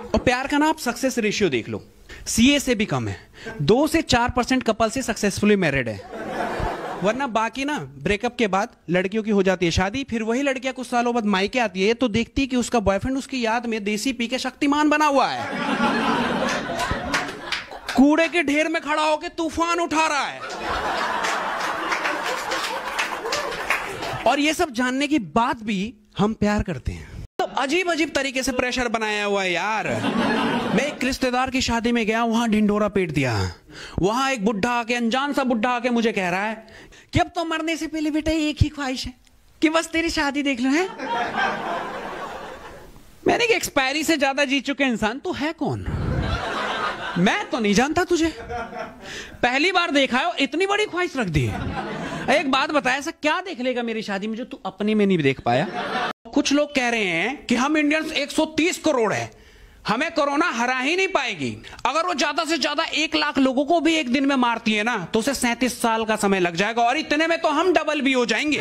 और प्यार का ना आप सक्सेस रेशियो देख लो, सीए से भी कम है। 2 से 4% कपल से सक्सेसफुली मैरिड है, वरना बाकी ना ब्रेकअप के बाद लड़कियों की हो जाती है शादी, फिर वही लड़कियां कुछ सालों बाद मायके आती है तो देखती है कि उसका बॉयफ्रेंड उसकी याद में देसी पी के शक्तिमान बना हुआ है, कूड़े के ढेर में खड़ा होकर तूफान उठा रहा है। और ये सब जानने की बात भी हम प्यार करते हैं। तो अजीब अजीब तरीके से प्रेशर बनाया हुआ है यार। मैं एक रिश्तेदार की शादी में गया, वहां ढिंडोरा पीट दिया। वहां एक बुढ़ा आके, अनजान सा बुढ़ा आके मुझे कह रहा है कि अब तो मरने से पहले बेटा एक ही ख्वाहिश है कि बस तेरी शादी देख लो। है मैंने एक एक्सपायरी से ज्यादा जी चुके इंसान तो है कौन? मैं तो नहीं जानता तुझे, पहली बार देखा है और इतनी बड़ी ख्वाहिश रख दी है। एक बात बता, ऐसा क्या देख लेगा मेरी शादी में जो तू अपने में नहीं देख पाया? कुछ लोग कह रहे हैं कि हम इंडियंस 130 करोड़ है, हमें कोरोना हरा ही नहीं पाएगी। अगर वो ज्यादा से ज्यादा 1 लाख लोगों को भी एक दिन में मारती है ना तो उसे 37 साल का समय लग जाएगा, और इतने में तो हम डबल भी हो जाएंगे।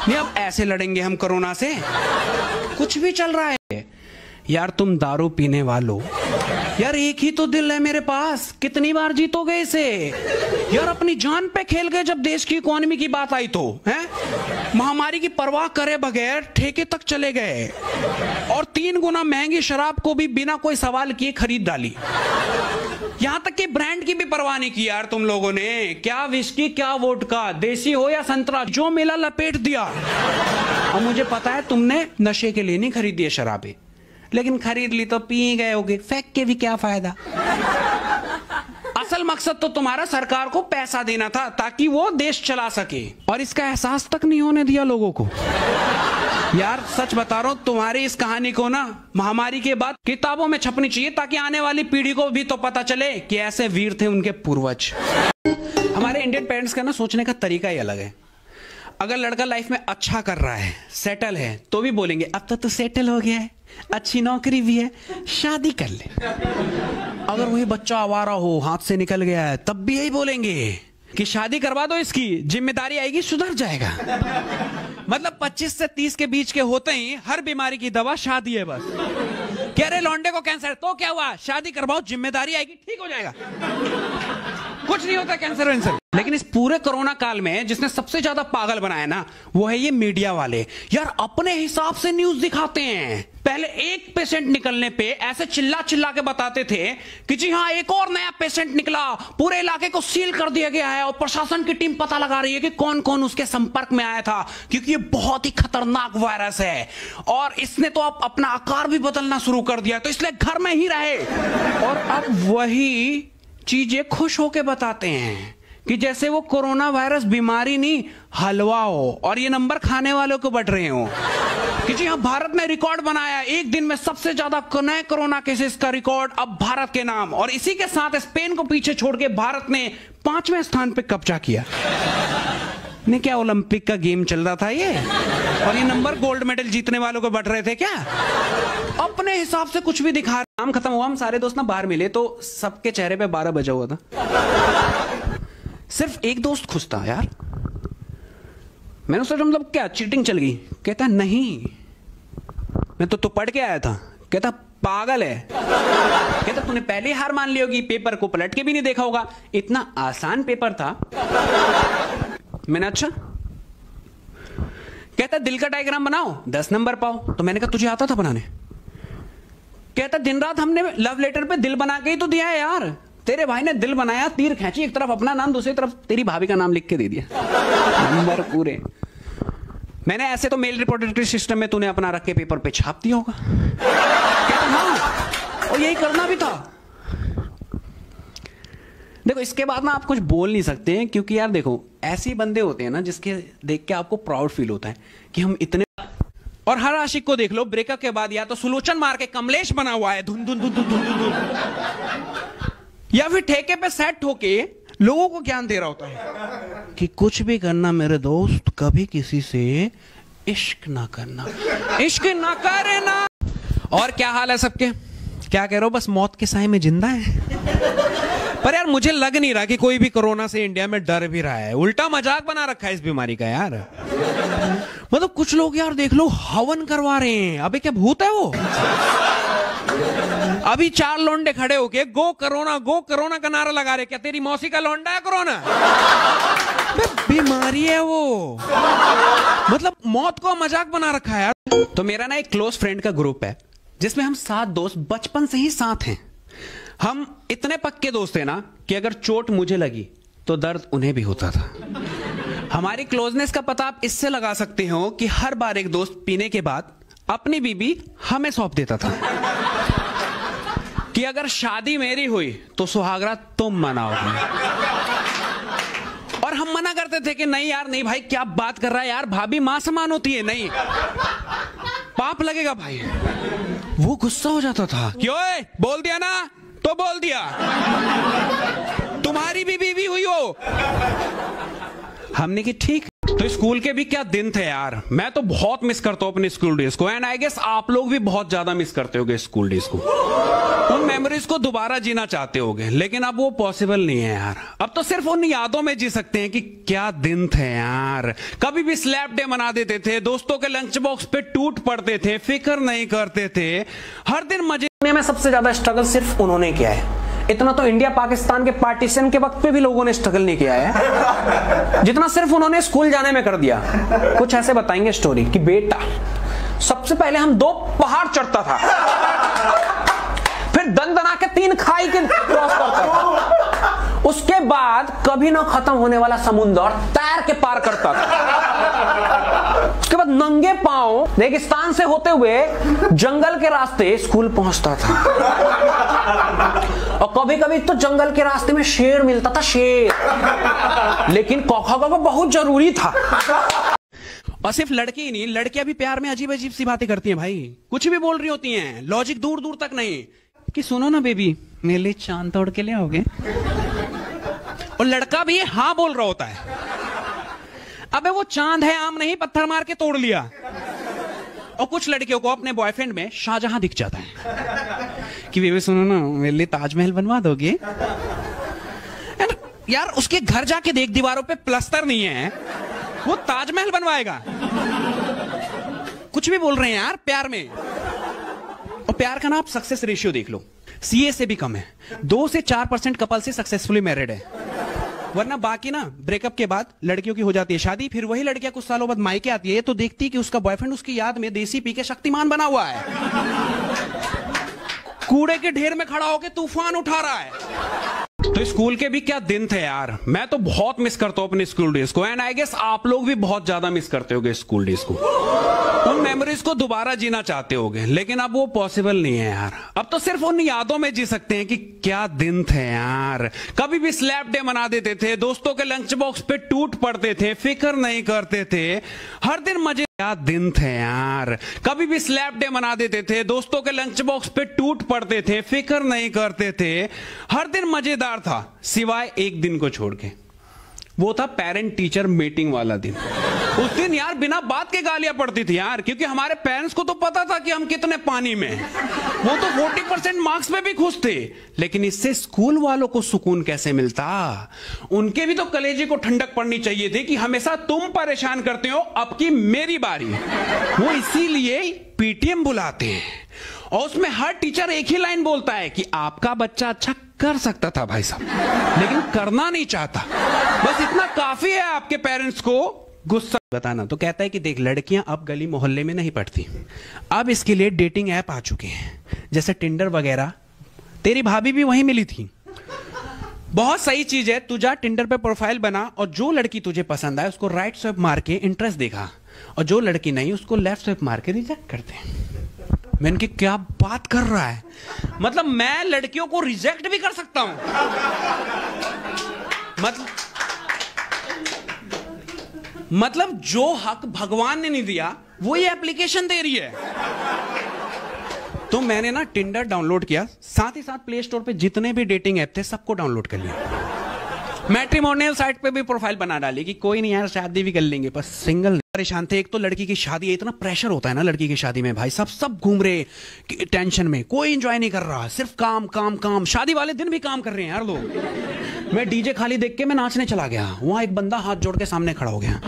नहीं, अब ऐसे लड़ेंगे हम कोरोना से? कुछ भी चल रहा है यार। तुम दारू पीने वालों, यार एक ही तो दिल है मेरे पास, कितनी बार जीतोगे इसे? यार अपनी जान पे खेल गए जब देश की इकोनॉमी की बात आई तो, हैं? महामारी की परवाह करे बगैर ठेके तक चले गए और 3 गुना महंगी शराब को भी बिना कोई सवाल किए खरीद डाली। यहां तक कि ब्रांड की भी परवाह नहीं की यार तुम लोगों ने। क्या विस्की, क्या वोडका, देसी हो या संतरा, जो मिला लपेट दिया। और मुझे पता है तुमने नशे के लिए नहीं खरीदी है शराबें, लेकिन खरीद ली तो पी गए होगे, फेंक के भी क्या फायदा। असल मकसद तो तुम्हारा सरकार को पैसा देना था ताकि वो देश चला सके, और इसका एहसास तक नहीं होने दिया लोगों को। यार सच बता रहा हूं, तुम्हारी इस कहानी को ना महामारी के बाद किताबों में छपनी चाहिए ताकि आने वाली पीढ़ी को भी तो पता चले कि ऐसे वीर थे उनके पूर्वज। हमारे इंडियन पेरेंट्स का ना सोचने का तरीका ही अलग है। अगर लड़का लाइफ में अच्छा कर रहा है, सेटल है, तो भी बोलेंगे अब तो सेटल हो गया है, अच्छी नौकरी भी है, शादी कर ले। अगर वही बच्चा आवारा हो, हाथ से निकल गया है, तब भी यही बोलेंगे कि शादी करवा दो इसकी, जिम्मेदारी आएगी, सुधर जाएगा। मतलब 25 से 30 के बीच के होते ही हर बीमारी की दवा शादी है बस। कह रहे लौंडे को कैंसर, तो क्या हुआ, शादी करवाओ, जिम्मेदारी आएगी, ठीक हो जाएगा। कुछ नहीं होता कैंसर वैंसर। लेकिन इस पूरे कोरोना काल में जिसने सबसे ज्यादा पागल बनाया ना, वो है ये मीडिया वाले। यार अपने हिसाब से न्यूज दिखाते हैं। पहले एक पेशेंट निकलने पे ऐसे चिल्ला चिल्ला के बताते थे कि जी हाँ एक और नया पेशेंट निकला, पूरे इलाके को सील कर दिया गया है और प्रशासन की टीम पता लगा रही है कि कौन कौन उसके संपर्क में आया था, क्योंकि ये बहुत ही खतरनाक वायरस है और इसने तो अब अपना आकार भी बदलना शुरू कर दिया, तो इसलिए घर में ही रहे। और अब वही चीजें खुश होके बताते हैं कि जैसे वो कोरोना वायरस बीमारी नहीं हलवा हो, और ये नंबर खाने वालों को बट रहे हो कि जी हाँ भारत ने रिकॉर्ड बनाया, एक दिन में सबसे ज्यादा नए कोरोना केसेस का रिकॉर्ड अब भारत के नाम। और इसी के साथ स्पेन को पीछे छोड़ के भारत ने 5वें स्थान पे कब्जा किया। नहीं क्या ओलंपिक का गेम चल रहा था ये, और ये नंबर गोल्ड मेडल जीतने वालों को बट रहे थे क्या? अपने हिसाब से कुछ भी दिखा। काम खत्म हुआ, हम सारे दोस्त ना बाहर मिले तो सबके चेहरे पे 12 बजा हुआ था, सिर्फ एक दोस्त खुश था यार। मैंने सोचा मतलब क्या चीटिंग चल गई? कहता नहीं, मैं तो पढ़ के आया था। कहता पागल है। कहता तूने पहले हार मान ली होगी, पेपर को पलट के भी नहीं देखा होगा, इतना आसान पेपर था। मैंने अच्छा। कहता दिल का डायग्राम बनाओ 10 नंबर पाओ। तो मैंने कहा तुझे आता था बनाने? कहता दिन रात हमने लव लेटर पे दिल बना के ही तो दिया है यार। तेरे भाई ने दिल बनाया, तीर खींची, एक तरफ अपना नाम दूसरी तरफ तेरी भाभी का नाम लिख के दे दिया, नंबर पूरे। मैंने ऐसे तो मेल रिपोजिटरी सिस्टम में तूने अपना रख के पेपर पे छाप दिया होगा। कहता हाँ, और यही करना भी था। देखो इसके बाद ना आप कुछ बोल नहीं सकते हैं, क्योंकि यार देखो ऐसे बंदे होते हैं ना जिसके देख के आपको प्राउड फील होता है कि हम इतने। और हर आशिक को देख लो ब्रेकअप के बाद या तो सुलोचन मार के कमलेश बना हुआ है धुन धुन धुन धुन धुन धुन, या फिर ठेके पे सेट होके लोगों को ज्ञान दे रहा होता है कि कुछ भी करना मेरे दोस्त, कभी किसी से इश्क ना करना, इश्क ना करे ना। और क्या हाल है सबके? क्या कह रहे हो? बस मौत के साए में जिंदा है। पर यार मुझे लग नहीं रहा कि कोई भी कोरोना से इंडिया में डर भी रहा है, उल्टा मजाक बना रखा है इस बीमारी का यार। मतलब कुछ लोग यार देख लो हवन करवा रहे हैं। अबे क्या भूत है वो? अभी 4 लौंडे खड़े होके गो कोरोना का नारा लगा रहे। क्या तेरी मौसी का लौंडा है कोरोना? बीमारी है वो, मतलब मौत को मजाक बना रखा है यार। तो मेरा ना एक क्लोज फ्रेंड का ग्रुप है जिसमें हम 7 दोस्त बचपन से ही साथ हैं। हम इतने पक्के दोस्त हैं ना कि अगर चोट मुझे लगी तो दर्द उन्हें भी होता था। हमारी क्लोजनेस का पता आप इससे लगा सकते हो कि हर बार एक दोस्त पीने के बाद अपनी बीबी हमें सौंप देता था कि अगर शादी मेरी हुई तो सुहागरात तुम मनाओगे। और हम मना करते थे कि नहीं यार नहीं भाई, क्या बात कर रहा है यार, भाभी मां समान होती है, नहीं पाप लगेगा भाई। वो गुस्सा हो जाता था कि ओए बोल दिया ना तो बोल दिया, तुम्हारी भी बीवी हुई हो। हमने कि ठीक। तो स्कूल के भी क्या दिन थे यार, मैं तो बहुत मिस करता हूं अपने स्कूल डेज को, एंड आई गेस आप लोग भी बहुत ज्यादा मिस करते होगे स्कूल डेज को। उन मेमोरीज को दोबारा जीना चाहते होगे, लेकिन अब वो पॉसिबल नहीं है यार। अब तो सिर्फ उन यादों में जी सकते हैं कि क्या दिन थे यार। कभी भी स्लैप डे मना देते थे, दोस्तों के लंच बॉक्स पे टूट पड़ते थे, फिक्र नहीं करते थे, हर दिन मजे में। सबसे ज्यादा स्ट्रगल सिर्फ उन्होंने किया है। इतना तो इंडिया पाकिस्तान के पार्टीशन के वक्त पे भी लोगों ने स्ट्रगल नहीं किया है जितना सिर्फ उन्होंने स्कूल जाने में कर दिया। कुछ ऐसे बताएंगे स्टोरी कि बेटा सबसे पहले हम 2 पहाड़ चढ़ता था, फिर दंदना के 3 खाई के क्रॉस करता था, उसके बाद कभी ना खत्म होने वाला समुद्र तैर के पार करता था, उसके बाद नंगे पांव रेगिस्तान से होते हुए जंगल के रास्ते स्कूल पहुंचता था, और कभी कभी तो जंगल के रास्ते में शेर मिलता था, शेर, लेकिन कौखा बहुत जरूरी था। और सिर्फ लड़के ही नहीं, लड़कियां भी प्यार में अजीब अजीब सी बातें करती हैं भाई, कुछ भी बोल रही होती हैं, लॉजिक दूर दूर तक नहीं कि सुनो ना बेबी मेरे लिए चांद तोड़ के ले आओगे, और लड़का भी हाँ बोल रहा होता है। अबे वो चांद है, आम नहीं, पत्थर मार के तोड़ लिया। और कुछ लड़कियों को अपने बॉयफ्रेंड में शाहजहां दिख जाता है कि बेबी सुनो ना मेरे लिए ताजमहल बनवा दोगे। यार उसके घर जाके देख, दीवारों पे प्लस्तर नहीं है, वो ताजमहल बनवाएगा। कुछ भी बोल रहे हैं यार प्यार में। और प्यार का ना आप सक्सेस रेशियो देख लो, सीए से भी कम है। 2 से 4% कपल से सक्सेसफुली मैरिड है, वरना बाकी ना ब्रेकअप के बाद लड़कियों की हो जाती है शादी, फिर वही लड़कियां कुछ सालों बाद मायके आती है तो देखती है कि उसका बॉयफ्रेंड उसकी याद में देसी पी के शक्तिमान बना हुआ है, कूड़े के ढेर में खड़ा होकर तूफान उठा रहा है। तो स्कूल के भी क्या दिन थे यार, मैं तो बहुत मिस करता हूं अपने स्कूल डेज को, एंड आई गेस आप लोग भी बहुत ज्यादा मिस करते होगे स्कूल डेज को। उन मेमोरीज को दोबारा जीना चाहते होगे, लेकिन अब वो पॉसिबल नहीं है यार। अब तो सिर्फ उन यादों में जी सकते हैं कि क्या दिन थे यार। कभी भी स्लैप डे मना देते थे, दोस्तों के लंच बॉक्स पे टूट पड़ते थे, फिक्र नहीं करते थे, हर दिन मजे। क्या दिन थे यार, कभी भी स्लैप डे मना देते थे, दोस्तों के लंच बॉक्स पे टूट पड़ते थे, फिक्र नहीं करते थे, हर दिन मजेदार था सिवाय एक दिन को छोड़ के। वो था पेरेंट टीचर मीटिंग वाला दिन। उस दिन यार बिना बात के गालियां पड़ती थी यार, क्योंकि हमारे पेरेंट्स को तो पता था कि हम कितने पानी में। वो तो 40% मार्क्स में भी खुश थे, लेकिन इससे स्कूल वालों को सुकून कैसे मिलता। उनके भी तो कलेजे को ठंडक पड़नी चाहिए थी कि हमेशा तुम परेशान करते हो, अब की मेरी बारी। वो इसीलिए पीटीएम बुलाते हैं, और उसमें हर टीचर एक ही लाइन बोलता है कि आपका बच्चा अच्छा कर सकता था भाई साहब, लेकिन करना नहीं चाहता। बस इतना काफी है आपके पेरेंट्स को गुस्सा बताना। तो कहता है कि देख लड़कियां अब गली मोहल्ले में नहीं पढ़ती, अब इसके लिए डेटिंग ऐप आ चुके हैं, जैसे टिंडर वगैरह। तेरी भाभी भी वहीं मिली थी, बहुत सही चीज है। तू जा टिंडर पे प्रोफाइल बना, और जो लड़की तुझे पसंद आए उसको राइट स्वाइप मार के इंटरेस्ट देखा, और जो लड़की नहीं उसको लेफ्ट स्वाइप मार के रिजेक्ट करते। मैंने कि क्या बात कर रहा है, मतलब मैं लड़कियों को रिजेक्ट भी कर सकता हूं। मतलब जो हक भगवान ने नहीं दिया वो ये एप्लीकेशन दे रही है। तो मैंने ना टिंडर डाउनलोड किया, साथ ही साथ प्ले स्टोर पे जितने भी डेटिंग ऐप थे सबको डाउनलोड कर लिया। मैट्रिमोनियल साइट पे भी प्रोफाइल बना डाली कि कोई नहीं यार शादी भी कर लेंगे, बस सिंगल। परेशान थे, एक तो लड़की की शादी है, इतना प्रेशर होता है ना लड़की की शादी में भाई, सब घूम रहे टेंशन में, कोई एंजॉय नहीं कर रहा, सिर्फ काम काम काम। शादी वाले दिन भी काम कर रहे हैं यार लोग। मैं डीजे खाली देख के मैं नाचने चला गया, वहां एक बंदा हाथ जोड़ के सामने खड़ा हो गया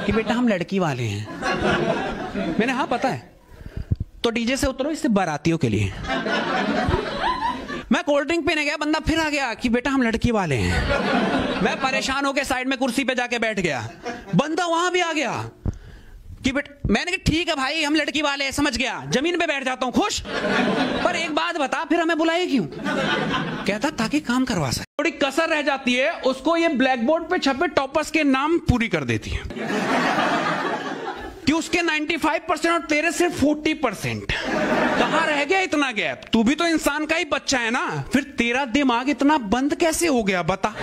कि बेटा हम लड़की वाले हैं। मैंने हाँ पता है। तो डीजे से उतरो, इससे बारातियों के लिए। मैं कोल्ड ड्रिंक पीने गया, बंदा फिर आ गया कि बेटा हम लड़की वाले हैं। मैं परेशान होकर साइड में कुर्सी पे जाके बैठ गया, बंदा वहां भी आ गया कि मैंने कहा ठीक है भाई हम लड़की वाले हैं, समझ गया, जमीन पे बैठ जाता हूं खुश। पर एक बात बता, फिर हमें बुलाए क्यों? कहता ताकि काम करवा सके। थोड़ी कसर रह जाती है, उसको ये ब्लैक बोर्ड पे छपे टॉपर्स के नाम पूरी कर देती है कि उसके 95% और तेरे सिर्फ 40%। कहां रह गया इतना गैप? तू भी तो इंसान का ही बच्चा है ना, फिर तेरा दिमाग इतना बंद कैसे हो गया बता?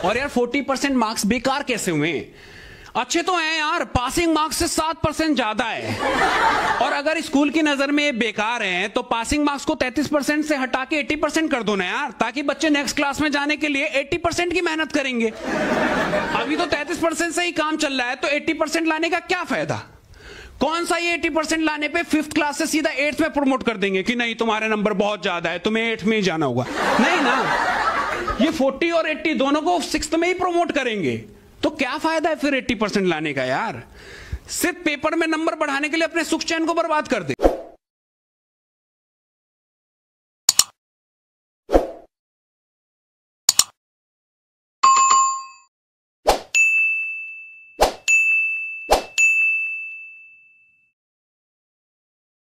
और यार 40% मार्क्स बेकार कैसे हुए? अच्छे तो हैं यार, पासिंग मार्क्स से 7% ज्यादा है। और अगर स्कूल की नजर में ये बेकार हैं तो पासिंग मार्क्स को 33% से हटा के 80% कर दो ना यार, ताकि बच्चे नेक्स्ट क्लास में जाने के लिए 80% की मेहनत करेंगे। अभी तो 33% से ही काम चल रहा है, तो 80% लाने का क्या फायदा? कौन सा ये 80% लाने पे 5th क्लास से सीधा 8th में प्रमोट कर देंगे कि नहीं तुम्हारे नंबर बहुत ज्यादा है, तुम्हें 8th में ही जाना होगा? नहीं ना, ये 40 और 80 दोनों को 6th में ही प्रमोट करेंगे। तो क्या फायदा है फिर 80% लाने का यार? सिर्फ पेपर में नंबर बढ़ाने के लिए अपने सुख चैन को बर्बाद कर दे।